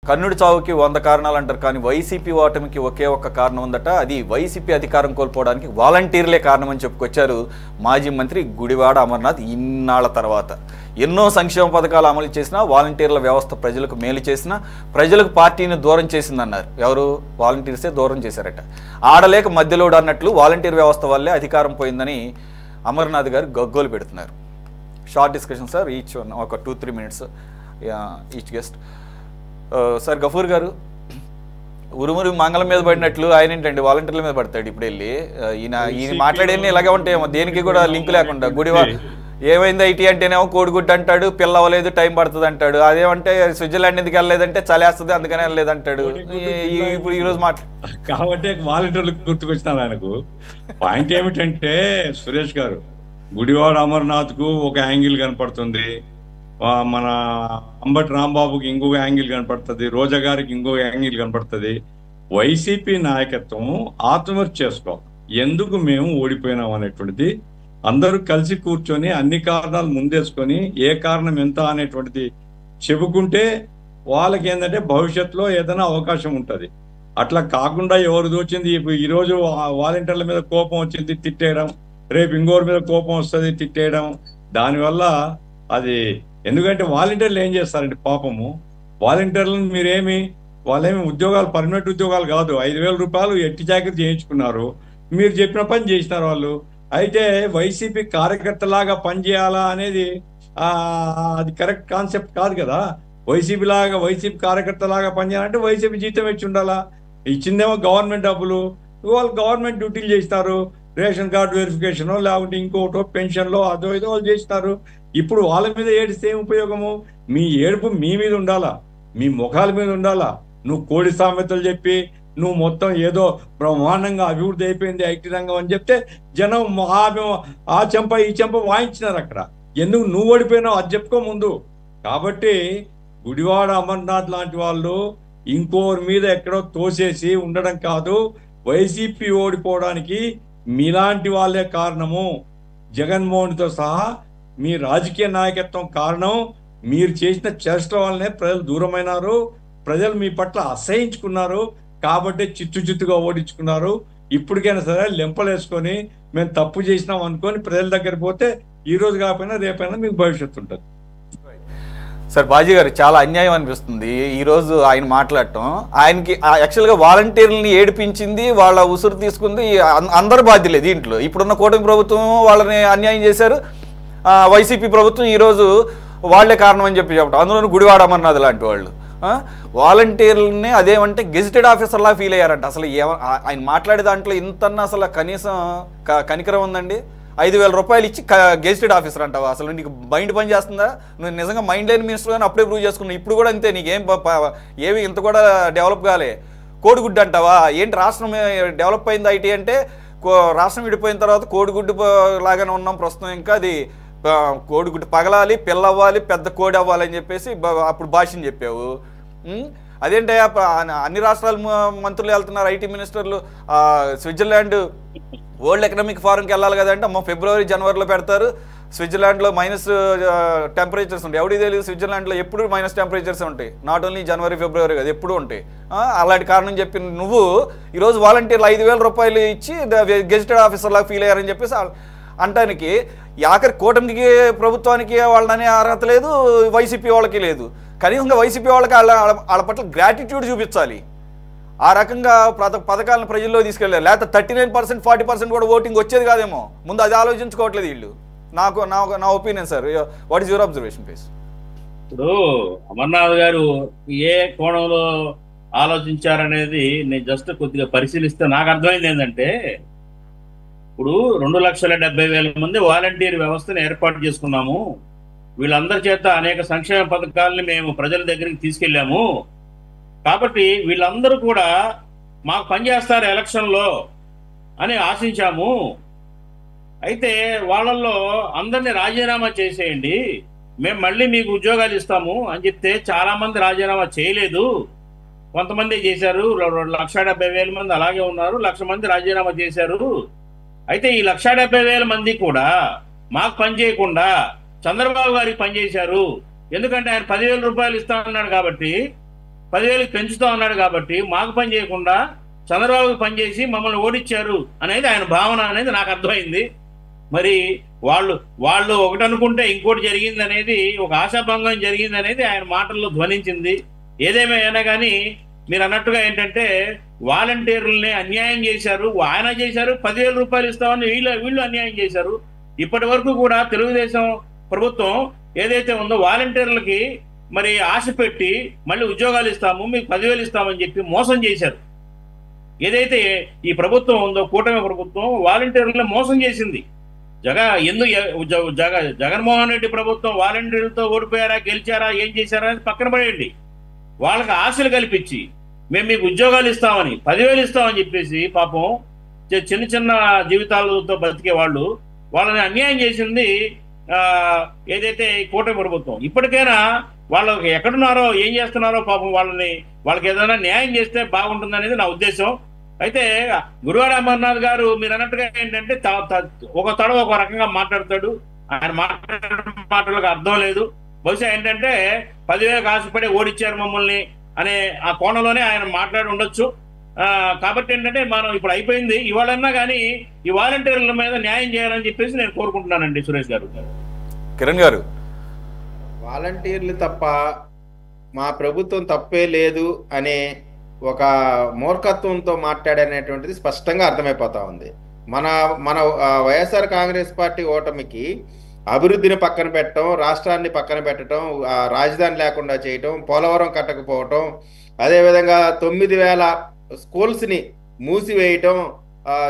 కర్ణుడి చావుకి 100 కారణాలు అంటారు, కానీ వైసీపీ ఓటమికి ఒకే ఒక్క కారణం ఉందట. అది వైసీపీ అధికారం కోల్పోవడానికి వాలంటీర్లే కారణం అని చెప్పుకొచ్చారు మాజీ మంత్రి గుడివాడ అమర్నాథ్. ఇన్నాళ్ల తర్వాత ఎన్నో సంక్షేమ పథకాలు అమలు చేసినా, వాలంటీర్ల వ్యవస్థ ప్రజలకు మేలు చేసినా, ప్రజలకు పార్టీని దూరం చేసిందన్నారు. ఎవరు? వాలంటీర్సే దూరం చేశారట. ఆడలేక మధ్యలోడు అన్నట్లు వాలంటీర్ వ్యవస్థ వల్లే అధికారం పోయిందని అమర్నాథ్ గారు గగ్గోలు పెడుతున్నారు. షార్ట్ డిస్కషన్ సార్, ఈచ్ ఒక 2-3 minutes each guest. Sir Gafoor garu, ఉరుమురు మంగళం మీద పడినట్లు ఆయన ఏంటండి వాలంటీర్ల మీద పడతాడు ఇప్పుడు వెళ్ళి? ఈయన మాట్లాడేది ఇలాగే ఉంటాయేమో, దేనికి కూడా లింక్ లేకుండా. ఏమైంది ఐటీ అంటేనేమో కోడిగుడ్డు అంటాడు, పిల్ల అవ్వలేదు టైం పడుతుంది అంటాడు. అదేమంటే స్విట్జర్లాండ్ ఎందుకు వెళ్ళలేదంటే చలేస్తుంది అందుకనే వెళ్ళలేదంటాడు. ఇప్పుడు ఈరోజు కాబట్టి వాలంటీర్లకు గుర్తుకొచ్చినారు ఆయనకు. పాయింట్ ఏమిటంటే సురేష్ గారు, గుడివాడ అమర్నాథ్ కు ఒక యాంగిల్ కనపడుతుంది, మన అంబటి రాంబాబుకి ఇంకొక యాంగిల్ కనపడుతుంది, రోజా గారికి ఇంకొక యాంగిల్ కనపడుతుంది. వైసీపీ నాయకత్వం ఆత్మహత్య చేసుకోవాలి, ఎందుకు మేము ఓడిపోయినాం అనేటువంటిది అందరూ కలిసి కూర్చొని అన్ని కారణాలు ముందేసుకొని ఏ కారణం ఎంత అనేటువంటిది చెప్పుకుంటే వాళ్ళకి ఏంటంటే భవిష్యత్తులో ఏదైనా అవకాశం ఉంటుంది. అట్లా కాకుండా ఎవరు దోచింది ఈరోజు వాలంటీర్ల మీద కోపం వచ్చింది తిట్టేయడం, రేపు ఇంకోరి మీద కోపం వస్తుంది తిట్టేయడం, దానివల్ల అది. ఎందుకంటే వాలంటీర్లు ఏం చేస్తారంటే పాపము, వాలంటీర్లను వాళ్ళేమి ఉద్యోగాలు పర్మనెంట్ ఉద్యోగాలు కాదు, 5,000 రూపాయలు ఎట్టి జాకెట్ చేయించుకున్నారు, మీరు చెప్పిన పని చేసినారు వాళ్ళు. అయితే వైసీపీ కార్యకర్తలాగా పనిచేయాలా అనేది అది కరెక్ట్ కాన్సెప్ట్ కాదు కదా. వైసీపీ కార్యకర్తలాగా పనిచేయాలంటే వైసీపీ జీతం ఇచ్చి ఉండాలా. ఇచ్చిందేమో గవర్నమెంట్ డబ్బులు, వాళ్ళు గవర్నమెంట్ డ్యూటీలు చేస్తారు, రేషన్ కార్డు వెరిఫికేషన్ లేకుంటే ఇంకోటో పెన్షన్లో అదో ఏదో వాళ్ళు చేస్తారు. ఇప్పుడు వాళ్ళ మీద ఏడిస్తే ఏం ఉపయోగము? మీ ఏడుపు మీ మీద ఉండాలా, మీ ముఖాల మీద ఉండాలా. నువ్వు కోడి సామెతలు చెప్పి నువ్వు మొత్తం ఏదో బ్రహ్మాండంగా అభివృద్ధి అయిపోయింది ఐటీ రంగం అని చెప్తే జనం ఆ చెంప ఈ చెంప వాయించినారు అక్కడ. ఎందుకు నువ్వు ఓడిపోయినావు అది చెప్పుకో ముందు. కాబట్టి గుడివాడ అమర్నాథ్ లాంటి వాళ్ళు ఇంకోరి మీద ఎక్కడో తోసేసి ఉండడం కాదు, వైసీపీ ఓడిపోవడానికి మీలాంటి వాళ్ళే కారణము. జగన్మోహన్తో సహా మీ రాజకీయ నాయకత్వం కారణం. మీరు చేసిన చేష్టల వల్లనే ప్రజలు దూరమైనారు, ప్రజలు మీ పట్ల అసహించుకున్నారు, కాబట్టి చిత్తుగా ఓడించుకున్నారు. ఇప్పటికైనా సరే లెంపలేసుకొని మేము తప్పు చేసినాం అనుకొని ప్రజల దగ్గర పోతే ఈ రోజు కాకపోయినా రేపైనా మీకు భవిష్యత్తు ఉంటుంది. సార్ బాజీ గారు, చాలా అన్యాయం అనిపిస్తుంది ఈరోజు ఆయన మాట్లాడటం. ఆయనకి యాక్చువల్గా వాలంటీర్లని ఏడిపించింది, వాళ్ళ ఉసురు తీసుకుంది అందరు బాధ్యులే దీంట్లో. ఇప్పుడున్న కూటమి ప్రభుత్వం వాళ్ళని అన్యాయం చేశారు, వైసీపీ ప్రభుత్వం ఈరోజు వాళ్లే కారణం అని చెప్పడం. అందులో గుడివాడ అమర్నాథ్ లాంటి వాళ్ళు వాలంటీర్లని అదేమంటే గెజిటెడ్ ఆఫీసర్లా ఫీల్ అయ్యారంట. అసలు ఆయన మాట్లాడే దాంట్లో ఇంతన్నా అసలు కనీసం కనికరం ఉందండి? 5,000 రూపాయలు ఇచ్చి గెజిటెడ్ ఆఫీసర్ అంటావా? అసలు నీకు మైండ్ పని చేస్తుందా? నువ్వు నిజంగా మైండ్ లేని మినిస్టర్ అని అప్పుడే ప్రూవ్ చేసుకున్నావు. ఇప్పుడు కూడా అంతే, నీకేం ఏమి ఇంత కూడా డెవలప్ కాలే. కోడిగుడ్డు అంటావా? ఏంటి రాష్ట్రం డెవలప్ అయింది ఐటీ అంటే? రాష్ట్రం విడిపోయిన తర్వాత కోడిగుడ్డు లాగానే ఉన్నాం ప్రస్తుతం. ఇంకా అది కోడిగుడ్డు పగలాలి, పిల్ల అవ్వాలి, పెద్ద కోడి అవ్వాలి అని చెప్పేసి అప్పుడు భాషని చెప్పావు. అదేంటే అన్ని రాష్ట్రాల మంత్రులు వెళ్తున్నారు, ఐటీ మినిస్టర్లు. స్విట్జర్లాండ్ వరల్డ్ ఎకనామిక్ ఫోరంకి వెళ్ళాలి కదంటే అమ్మ ఫిబ్రవరి జనవరిలో పెడతారు. స్విట్జర్లాండ్లో మైనస్ టెంపరేచర్స్ ఉంటాయి. ఎవరికి తెలియదు, స్విట్జర్లాండ్లో ఎప్పుడు మైనస్ టెంపరేచర్స్ ఉంటాయి, నాట్ ఓన్లీ జనవరి ఫిబ్రవరి కదా, ఎప్పుడు ఉంటాయి. అలాంటి కారణం చెప్పి నువ్వు ఈరోజు వాలంటీర్లు 5,000 రూపాయలు ఇచ్చి గెజిటెడ్ ఆఫీసర్ లాగా ఫీల్ అయ్యారని చెప్పేసి అంటానికి ఆఖరి కూటమికి ప్రభుత్వానికి వాళ్ళని అర్హత లేదు, వైసీపీ వాళ్ళకి లేదు. కనీసంగా వైసీపీ వాళ్ళకి వాళ్ళ పట్ల గ్రాటిట్యూడ్ చూపించాలి. ఆ రకంగా పథకాలను ప్రజల్లో తీసుకెళ్ళారు. లేకపోతే 39%, 40% కూడా ఓటింగ్ వచ్చేది కాదేమో. ముందు అది ఆలోచించుకోవట్లేదు వీళ్ళు. నా opinion sir. What is your observation please? ఇప్పుడు అమర్నాథ్ గారు ఏ కోణంలో ఆలోచించారనేది నేను జస్ట్ కొద్దిగా పరిశీలిస్తే నాకు అర్థమైంది ఏంటంటే, ఇప్పుడు 2,70,000 మంది వాలంటీర్ వ్యవస్థను ఏర్పాటు చేసుకున్నాము, వీళ్ళందరి చేత అనేక సంక్షేమ పథకాలని మేము ప్రజల దగ్గరికి తీసుకెళ్ళాము, కాబట్టి వీళ్ళందరూ కూడా మాకు పనిచేస్తారు ఎలక్షన్లో అని ఆశించాము. అయితే వాళ్ళల్లో అందరినీ రాజీనామా చేసేయండి, మేము మళ్ళీ మీకు ఉద్యోగాలు ఇస్తాము అని చెప్తే చాలా మంది రాజీనామా చేయలేదు. కొంతమంది చేశారు, 1,70,000 మంది అలాగే ఉన్నారు, 1,00,000 మంది రాజీనామా చేశారు. అయితే ఈ 1,70,000 మంది కూడా మాకు పని చేయకుండా చంద్రబాబు గారికి పనిచేశారు. ఎందుకంటే ఆయన 10,000 రూపాయలు ఇస్తా అన్నాడు కాబట్టి 10,000 పెంచుతా ఉన్నాడు కాబట్టి మాకు పని చేయకుండా చంద్రబాబుకి పనిచేసి మమ్మల్ని ఓడించారు అనేది ఆయన భావన అనేది నాకు అర్థమైంది. మరి వాళ్ళు ఒకటి అనుకుంటే ఇంకోటి జరిగింది అనేది, ఒక ఆశాభంగం జరిగింది అనేది ఆయన మాటల్లో ధ్వనించింది. ఏదేమైనా కానీ మీరు అన్నట్టుగా ఏంటంటే వాలంటీర్లని అన్యాయం చేశారు, ఆయన చేశారు. 10,000 రూపాయలు ఇస్తామని వీళ్ళు అన్యాయం చేశారు. ఇప్పటి వరకు కూడా తెలుగుదేశం ప్రభుత్వం ఏదైతే ఉందో వాలంటీర్లకి మరి ఆశ పెట్టి మళ్ళీ ఉద్యోగాలు ఇస్తాము, మీకు 10,000 ఇస్తామని చెప్పి మోసం చేశారు. ఏదైతే ఈ ప్రభుత్వం ఉందో కూటమి ప్రభుత్వం వాలంటీర్లను మోసం చేసింది. జగన్మోహన్ రెడ్డి ప్రభుత్వం వాలంటీర్లతో ఓడిపోయారా, గెలిచారా, ఏం చేశారా అని పక్కన పడేయండి. వాళ్ళకి ఆశలు కల్పించి మేము మీకు ఉద్యోగాలు ఇస్తామని 10,000 ఇస్తామని చెప్పేసి పాపం చిన్న చిన్న జీవితాలతో బతికే వాళ్ళని అన్యాయం చేసింది ఏదైతే కూటమి ప్రభుత్వం. ఇప్పటికైనా వాళ్ళకి ఎక్కడున్నారో ఏం చేస్తున్నారో పాపం వాళ్ళకి ఏదైనా న్యాయం చేస్తే బాగుంటుందనేది నా ఉద్దేశం. అయితే గుడివాడ అమర్నాథ్ గారు మీరు అన్నట్టుగా ఏంటంటే ఒక రకంగా మాట్లాడతాడు. ఆయన మాటలకు అర్థం లేదు. బహుశా ఏంటంటే 10,000 ఆశపడి ఓడిచ్చారు మమ్మల్ని అనే ఆ కోణంలోనే ఆయన మాట్లాడి ఉండొచ్చు. కాబట్టి ఏంటంటే మనం ఇప్పుడు అయిపోయింది, ఇవాళన్నా కానీ ఈ వాలంటీర్ల మీద న్యాయం చేయాలని చెప్పేసి నేను కోరుకుంటున్నానండి. సురేష్ గారు. కిరణ్ గారు, వాలంటీర్లు తప్ప మా ప్రభుత్వం తప్పే లేదు అనే ఒక మూర్ఖత్వంతో మాట్లాడనేటువంటిది స్పష్టంగా అర్థమైపోతా ఉంది. మన వైఎస్ఆర్ కాంగ్రెస్ పార్టీ ఓటమికి అభివృద్ధిని పక్కన పెట్టడం, రాష్ట్రాన్ని పక్కన పెట్టడం, రాజధాని లేకుండా చేయటం, పోలవరం కట్టకపోవటం, అదేవిధంగా 9,000 స్కూల్స్ని మూసివేయటం,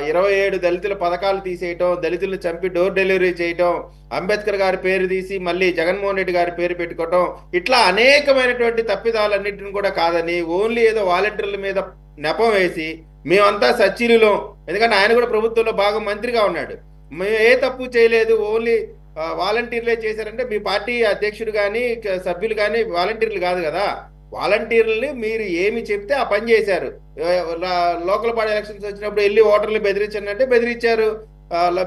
27 దళితుల పథకాలు తీసేయటం, దళితులను చంపి డోర్ డెలివరీ చేయటం, అంబేద్కర్ గారి పేరు తీసి మళ్ళీ జగన్మోహన్ రెడ్డి గారి పేరు పెట్టుకోవటం, ఇట్లా అనేకమైనటువంటి తప్పిదాలన్నింటిని కూడా కాదని ఓన్లీ ఏదో వాలంటీర్ల మీద నెపం వేసి మేమంతా సచ్చీలులో, ఎందుకంటే ఆయన కూడా ప్రభుత్వంలో బాగా మంత్రిగా ఉన్నాడు, మేము ఏ తప్పు చేయలేదు, ఓన్లీ వాలంటీర్లే చేశారంటే మీ పార్టీ అధ్యక్షుడు కానీ సభ్యులు కానీ వాలంటీర్లు కాదు కదా. వాలంటీర్లని మీరు ఏమి చెప్తే ఆ పని చేశారు. లోకల్ బాడీ ఎలక్షన్స్ వచ్చినప్పుడు వెళ్ళి ఓటర్లు బెదిరించండి అంటే బెదిరించారు.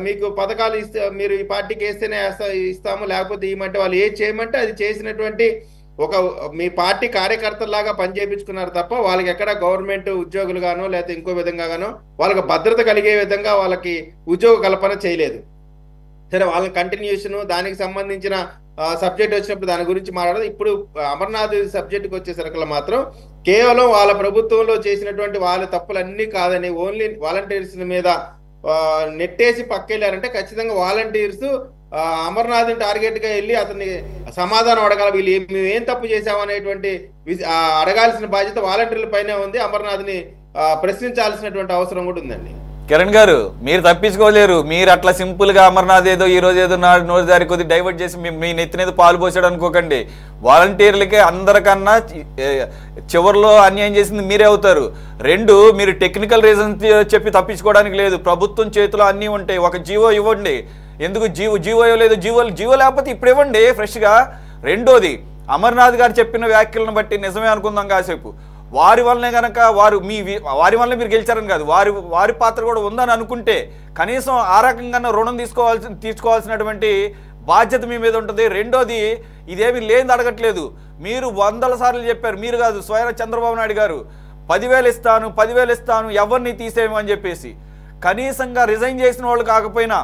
మీకు పథకాలు ఇస్తే మీరు ఈ పార్టీకి వేస్తేనే ఇస్తాము, లేకపోతే ఏమంటే వాళ్ళు ఏది చేయమంటే అది చేసినటువంటి మీ పార్టీ కార్యకర్తలాగా పని చేయించుకున్నారు తప్ప వాళ్ళకి ఎక్కడ గవర్నమెంట్ ఉద్యోగులు గానో లేకపోతే ఇంకో విధంగా గానో వాళ్ళకి భద్రత కలిగే విధంగా వాళ్ళకి ఉద్యోగ కల్పన చేయలేదు. సరే, వాళ్ళ కంటిన్యూషన్ దానికి సంబంధించిన సబ్జెక్ట్ వచ్చినప్పుడు దాని గురించి మాట్లాడదు. ఇప్పుడు అమర్నాథ్ సబ్జెక్టుకి వచ్చేసరికి మాత్రం కేవలం వాళ్ళ ప్రభుత్వంలో చేసినటువంటి వాళ్ళ తప్పులన్నీ కాదని ఓన్లీ వాలంటీర్స్ మీద నెట్టేసి పక్కెళ్ళారంటే ఖచ్చితంగా వాలంటీర్స్ అమర్నాథ్ టార్గెట్ గా వెళ్ళి అతన్ని సమాధానం అడగాలి. వీళ్ళు మేము ఏం తప్పు చేశామనేటువంటి అడగాల్సిన బాధ్యత వాలంటీర్ల పైనే ఉంది. అమర్నాథ్ని ప్రశ్నించాల్సినటువంటి అవసరం కూడా ఉందండి. కిరణ్ గారు, మీరు తప్పించుకోలేరు. మీరు అట్లా సింపుల్ గా అమర్నాథ్ ఏదో ఈ రోజు ఏదో నోరు దారి కొద్ది డైవర్ట్ చేసి మీ నెత్తినేది పాలు పోసాడు అనుకోకండి. వాలంటీర్లకే అందరికన్నా చివరిలో అన్యాయం చేసింది మీరే అవుతారు. రెండు, మీరు టెక్నికల్ రీజన్స్ చెప్పి తప్పించుకోవడానికి లేదు. ప్రభుత్వం చేతిలో అన్నీ ఉంటాయి. ఒక జీవో ఇవ్వండి. ఎందుకు జీవో ఇవ్వలేదు? జీవో లేకపోతే ఇప్పుడు ఇవ్వండి ఫ్రెష్గా. రెండోది, అమర్నాథ్ గారు చెప్పిన వ్యాఖ్యలను బట్టి నిజమే అనుకుందాం కాసేపు. వారి వల్లనే కనుక వారి వల్లనే మీరు గెలిచారని కాదు, వారి పాత్ర కూడా ఉందని అనుకుంటే కనీసం ఆ రకంగా రుణం తీసుకోవాల్సినటువంటి బాధ్యత మీ మీద ఉంటుంది. రెండోది, ఇదేమి లేని అడగట్లేదు. మీరు 100 సార్లు చెప్పారు, మీరు కాదు స్వయం చంద్రబాబు నాయుడు గారు 10,000 ఇస్తాను ఎవరిని తీసేయమని చెప్పేసి. కనీసంగా రిజైన్ చేసిన వాళ్ళు కాకపోయినా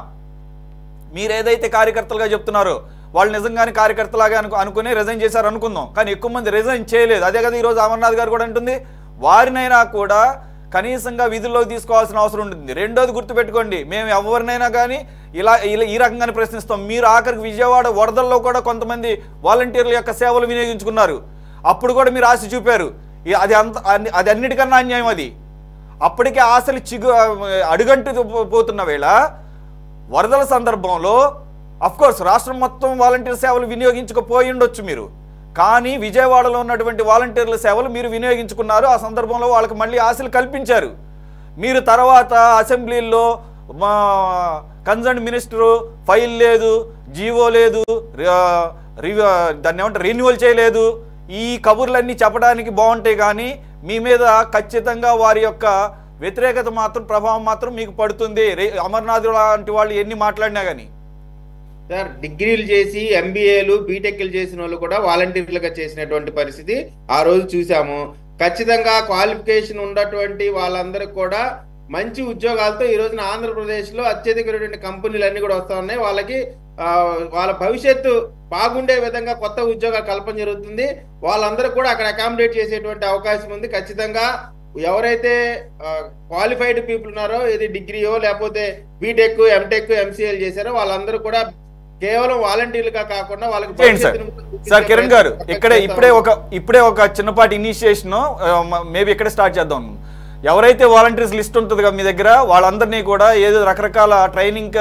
మీరు ఏదైతే కార్యకర్తలుగా చెప్తున్నారో వాళ్ళు నిజంగానే కార్యకర్తలాగా అనుకుని రిజైన్ చేశారు అనుకుందాం. కానీ ఎక్కువ మంది రిజైన్ చేయలేదు. అదే కదా ఈరోజు అమర్నాథ్ గారు కూడా అంటుంది, వారినైనా కూడా కనీసంగా విధుల్లోకి తీసుకోవాల్సిన అవసరం ఉంటుంది. రెండోది గుర్తుపెట్టుకోండి, మేము ఎవరినైనా కానీ ఇలా ఈ రకంగానే ప్రశ్నిస్తాం. మీరు ఆఖరికి విజయవాడ వరదల్లో కూడా కొంతమంది వాలంటీర్ల యొక్క సేవలు వినియోగించుకున్నారు. అప్పుడు కూడా మీరు ఆశ చూపారు. అది అన్నిటికన్నా అన్యాయం. అది అప్పటికే ఆశలు అడుగంటు పోతున్న వేళ వరదల సందర్భంలో అఫ్కోర్స్ రాష్ట్రం మొత్తం వాలంటీర్ సేవలు వినియోగించకపోయి ఉండొచ్చు మీరు, కానీ విజయవాడలో ఉన్నటువంటి వాలంటీర్ల సేవలు మీరు వినియోగించుకున్నారు. ఆ సందర్భంలో వాళ్ళకి మళ్ళీ ఆశలు కల్పించారు. మీరు తర్వాత అసెంబ్లీలో కన్సర్న్ మినిస్టరు ఫైల్ లేదు, జీవో లేదు, దాన్ని ఏమంటారు రెన్యువల్ చేయలేదు, ఈ కబుర్లన్నీ చెప్పడానికి బాగుంటాయి. కానీ మీ మీద ఖచ్చితంగా వారి యొక్క వ్యతిరేకత మాత్రం ప్రభావం మాత్రం మీకు పడుతుంది. అమర్నాథ్ లాంటి వాళ్ళు ఎన్ని మాట్లాడినా కానీ. సార్ డిగ్రీలు చేసి ఎంబీఏలు బీటెక్లు చేసిన వాళ్ళు కూడా వాలంటీర్లుగా చేసినటువంటి పరిస్థితి ఆ రోజు చూసాము. ఖచ్చితంగా క్వాలిఫికేషన్ ఉన్నటువంటి వాళ్ళందరికీ కూడా మంచి ఉద్యోగాలతో ఈ రోజున ఆంధ్రప్రదేశ్లో అత్యధికమైనటువంటి కంపెనీలు కూడా వస్తూ ఉన్నాయి. వాళ్ళకి వాళ్ళ భవిష్యత్తు బాగుండే విధంగా కొత్త ఉద్యోగాల కల్పన జరుగుతుంది. వాళ్ళందరూ కూడా అక్కడ అకామిడేట్ చేసేటువంటి అవకాశం ఉంది. ఖచ్చితంగా ఎవరైతే క్వాలిఫైడ్ పీపుల్ ఉన్నారో, ఇది డిగ్రీయో లేకపోతే బీటెక్, ఎంటెక్, ఎంసీఏలు చేశారో వాళ్ళందరూ కూడా కేవలం వాలంటీర్లుగా కాకుండా వాళ్ళకి సార్ కిరణ్ గారు ఇప్పుడే ఒక చిన్నపాటి ఇనిషియేషన్ మేబీ ఇక్కడే స్టార్ట్ చేద్దాం. ఎవరైతే వాలంటీర్స్ లిస్ట్ ఉంటుంది కదా మీ దగ్గర, వాళ్ళందరినీ కూడా ఏదో రకరకాల ట్రైనింగ్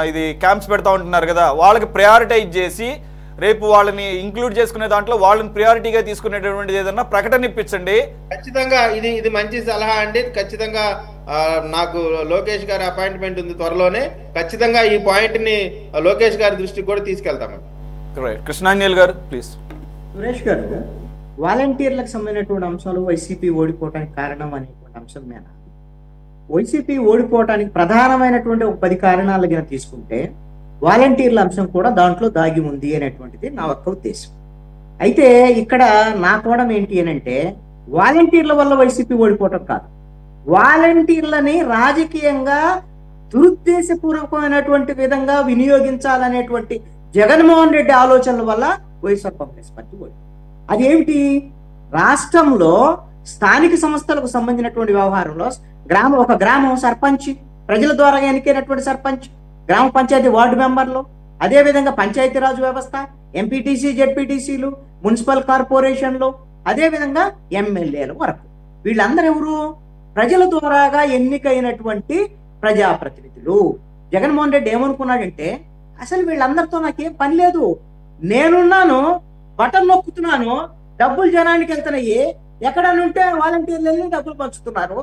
ఇది క్యాంప్స్ పెడతా ఉంటున్నారు కదా, వాళ్ళకి ప్రయారిటైజ్ చేసి రేపు వాళ్ళని ఇంక్లూడ్ చేసుకునే దాంట్లో వాళ్ళని ప్రయారిటీగా తీసుకునేటటువంటిది ఏదన్నా ప్రకటన ఇప్పించండి. ఖచ్చితంగా ఇది మంచి సలహా అండి. ఖచ్చితంగా నాకు లోకేష్ గారి అపాయింట్మెంట్ ఉంది త్వరలోనే. ఖచ్చితంగా ఈ పాయింట్ ని లోకేష్ గారి దృష్టికి కూడా తీసుకెళ్తామండి. కృష్ణాంజలి గారు ప్లీజ్. సురేష్ గారు, వాలంటీర్లకు సంబంధించినటువంటి అంశాలు వైసీపీ ఓడిపోవడానికి కారణం అనేటువంటి అంశం మీద వైసీపీ ఓడిపోవడానికి ప్రధానమైనటువంటి ఒక 10 కారణాలు కనుక తీసుకుంటే వాలంటీర్ల అంశం కూడా దాంట్లో దాగి ఉంది అనేటువంటిది నా ఒక్క ఉద్దేశం. అయితే ఇక్కడ నా కోణం ఏంటి అని అంటే, వాలంటీర్ల వల్ల వైసీపీ ఓడిపోవటం కాదు, వాలంటీర్లని రాజకీయంగా దురుద్దేశపూర్వకమైనటువంటి విధంగా వినియోగించాలనేటువంటి జగన్మోహన్ రెడ్డి ఆలోచనల వల్ల వైఎస్ఆర్ కాంగ్రెస్ పార్టీ ఓడిపోయింది. అదేమిటి? రాష్ట్రంలో స్థానిక సంస్థలకు సంబంధించినటువంటి వ్యవహారంలో ఒక గ్రామం సర్పంచ్, ప్రజల ద్వారా ఎన్నికైనటువంటి సర్పంచ్, గ్రామ పంచాయతీ వార్డు మెంబర్లు, అదేవిధంగా పంచాయతీరాజ్ వ్యవస్థ, ఎంపీటీసీ, జెడ్పీటీసీలు, మున్సిపల్ కార్పొరేషన్లు, అదేవిధంగా ఎమ్మెల్యేల వరకు వీళ్ళందరూ ఎవరు? ప్రజల ద్వారాగా ఎన్నికైనటువంటి ప్రజాప్రతినిధులు. జగన్మోహన్ రెడ్డి ఏమనుకున్నాడంటే, అసలు వీళ్ళందరితో నాకేం పని లేదు, నేనున్నాను, బటన్ నొక్కుతున్నాను, డబ్బులు జనానికి వెళ్తున్నాయి, ఎక్కడనుంటే వాలంటీర్లు వెళ్ళి డబ్బులు పంచుతున్నారు,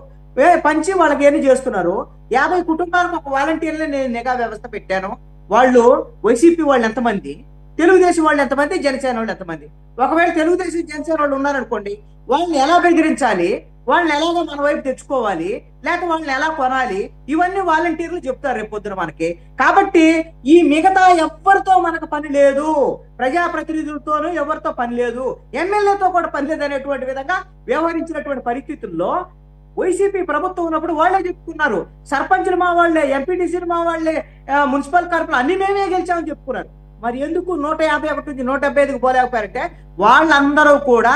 పంచి వాళ్ళకి ఏమి చేస్తున్నారు. 50 కుటుంబాలకు ఒక వాలంటీర్లే నేను నిఘా వ్యవస్థ పెట్టాను. వాళ్ళు వైసీపీ వాళ్ళు ఎంతమంది, తెలుగుదేశం వాళ్ళు ఎంతమంది, జనసేన వాళ్ళు ఎంతమంది. ఒకవేళ తెలుగుదేశం జనసేన వాళ్ళు ఉన్నారనుకోండి, వాళ్ళని ఎలా బెదిరించాలి, వాళ్ళని ఎలాగో మన వైపు తెచ్చుకోవాలి, లేక వాళ్ళని ఎలా కొనాలి, ఇవన్నీ వాలంటీర్లు చెప్తారు రేపు పొద్దున మనకి. కాబట్టి ఈ మిగతా ఎవరితో మనకు పని లేదు, ప్రజాప్రతినిధులతోనూ ఎవరితో పని లేదు, ఎమ్మెల్యేతో కూడా పని లేదు అనేటువంటి విధంగా వ్యవహరించినటువంటి పరిస్థితుల్లో వైసీపీ ప్రభుత్వం ఉన్నప్పుడు వాళ్ళే చెప్పుకున్నారు, సర్పంచులు మా వాళ్ళే, ఎంపీటీసీలు మా వాళ్ళే, మున్సిపల్ కార్పొరేషన్ అన్ని మేమే గెలిచామని చెప్పుకున్నారు. మరి ఎందుకు 151 నుంచి 175కి పోలేకపోయారంటే, వాళ్ళందరూ కూడా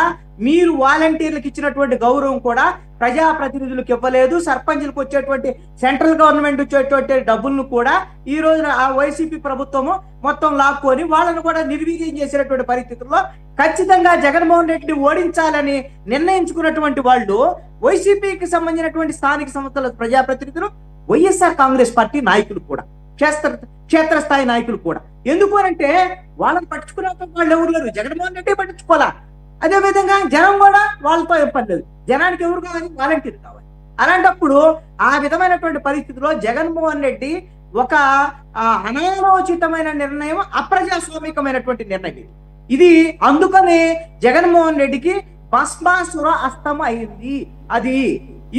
మీరు వాలంటీర్లకు ఇచ్చినటువంటి గౌరవం కూడా ప్రజాప్రతినిధులకు ఇవ్వలేదు. సర్పంచులకు వచ్చేటువంటి సెంట్రల్ గవర్నమెంట్ వచ్చేటువంటి డబ్బులను కూడా ఈ రోజున ఆ వైసీపీ ప్రభుత్వము మొత్తం లాక్కొని వాళ్ళను కూడా నిర్వీర్యం చేసినటువంటి పరిస్థితుల్లో ఖచ్చితంగా జగన్మోహన్ రెడ్డిని ఓడించాలని నిర్ణయించుకున్నటువంటి వాళ్ళు వైసీపీకి సంబంధించినటువంటి స్థానిక సంస్థల ప్రజాప్రతినిధులు, వైఎస్ఆర్ కాంగ్రెస్ పార్టీ నాయకులు కూడా, క్షేత్రస్థాయి నాయకులు కూడా. ఎందుకు అంటే వాళ్ళని పట్టించుకునే వాళ్ళు ఎవరు లేరు, జగన్మోహన్ రెడ్డి పట్టించుకోవాలా. అదేవిధంగా జనం కూడా వాళ్ళతో ఏం పని లేదు, జనానికి ఎవరు కావాలి, వాలంటీర్ కావాలి. అలాంటప్పుడు ఆ విధమైనటువంటి పరిస్థితిలో జగన్మోహన్ రెడ్డి ఒక అనాలోచితమైన నిర్ణయం, అప్రజాస్వామికమైనటువంటి నిర్ణయం ఇది. అందుకని జగన్మోహన్ రెడ్డికి భస్మాసుర అస్తం అయింది. అది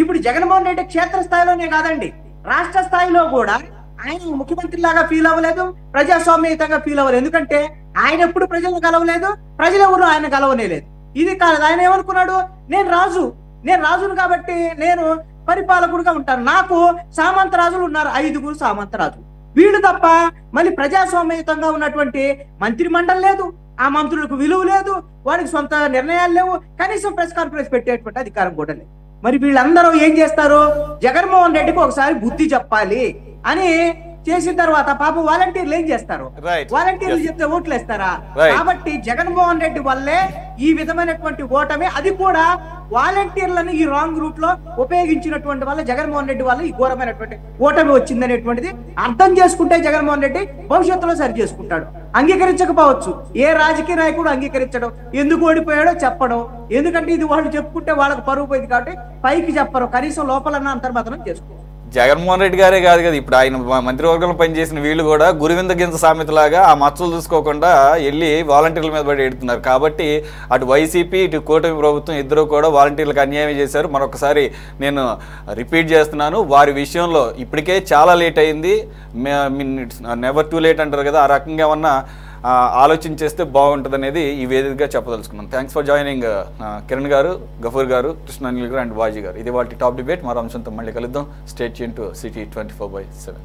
ఇప్పుడు జగన్మోహన్ రెడ్డి క్షేత్రస్థాయిలోనే కాదండి, రాష్ట్ర స్థాయిలో కూడా ఆయన ముఖ్యమంత్రి లాగా ఫీల్ అవ్వలేదు, ప్రజాస్వామ్యయుతంగా ఫీల్ అవ్వలేదు. ఎందుకంటే ఆయన ఎప్పుడు ప్రజలను కలవలేదు, ప్రజలు ఎవరు ఆయన కలవనేలేదు. ఇది కాదు, ఆయన ఏమనుకున్నాడు, నేను రాజును కాబట్టి నేను పరిపాలకుడుగా ఉంటాను, నాకు సామంత రాజులు ఉన్నారు, 5 సామంత రాజులు, వీళ్ళు తప్ప మళ్ళీ ప్రజాస్వామ్యయుతంగా ఉన్నటువంటి మంత్రి మండలి లేదు, ఆ మంత్రులకు విలువ లేదు, వారికి సొంత నిర్ణయాలు లేవు, కనీసం ప్రెస్ కాన్ఫరెన్స్ పెట్టేటువంటి అధికారం కూడా లేదు. మరి వీళ్ళందరూ ఏం చేస్తారు, జగన్మోహన్ రెడ్డికి ఒకసారి బుద్ధి చెప్పాలి అని చేసిన తర్వాత పాపం వాలంటీర్లు ఏం చేస్తారు, వాలంటీర్లు చెప్తే ఓట్లు వేస్తారా? కాబట్టి జగన్మోహన్ రెడ్డి వల్లే ఈ విధమైనటువంటి ఓటమి, అది కూడా వాలంటీర్లను ఈ రాంగ్ రూట్ లో ఉపయోగించినటువంటి వల్ల జగన్మోహన్ రెడ్డి వల్ల ఈ ఘోరమైనటువంటి ఓటమి వచ్చిందనేటువంటిది అర్థం చేసుకుంటే జగన్మోహన్ రెడ్డి భవిష్యత్తులో సరి చేసుకుంటాడు. అంగీకరించకపోవచ్చు, ఏ రాజకీయ నాయకుడు అంగీకరించడం, ఎందుకు ఓడిపోయాడో చెప్పడం, ఎందుకంటే ఇది వాళ్ళు చెప్పుకుంటే వాళ్ళకు పరువు పోయింది కాబట్టి పైకి చెప్పరు, కనీసం లోపలన్నా అంతర్మతనం చేసుకోవాలి. జగన్మోహన్ రెడ్డి గారే కాదు కదా, ఇప్పుడు ఆయన మంత్రివర్గంలో పనిచేసిన వీళ్ళు కూడా గురువింద గింజ సామెతలాగా ఆ మచ్చలు చూసుకోకుండా వెళ్ళి వాలంటీర్ల మీద పడి ఎడుతున్నారు. కాబట్టి అటు వైసీపీ ఇటు కూటమి ప్రభుత్వం ఇద్దరు కూడా వాలంటీర్లకు అన్యాయం చేశారు. మరొకసారి నేను రిపీట్ చేస్తున్నాను, వారి విషయంలో ఇప్పటికే చాలా లేట్ అయింది, నెవర్ టూ లేట్ అంటారు కదా, ఆ రకంగా ఏమన్నా ఆలోచన చేస్తే బాగుంటుంది అనేది ఈ వేదికగా చెప్పదలుచుకున్నాను. థ్యాంక్స్ ఫర్ జాయినింగ్ కిరణ్ గారు, గఫూర్ గారు, కృష్ణానిల్ గారు అండ్ బాజీ గారు. ఇది వాళ్ళ టాప్ డిబేట్. మరో అంశంతో మళ్ళీ కలుద్దాం. Stay tune to city 24/7.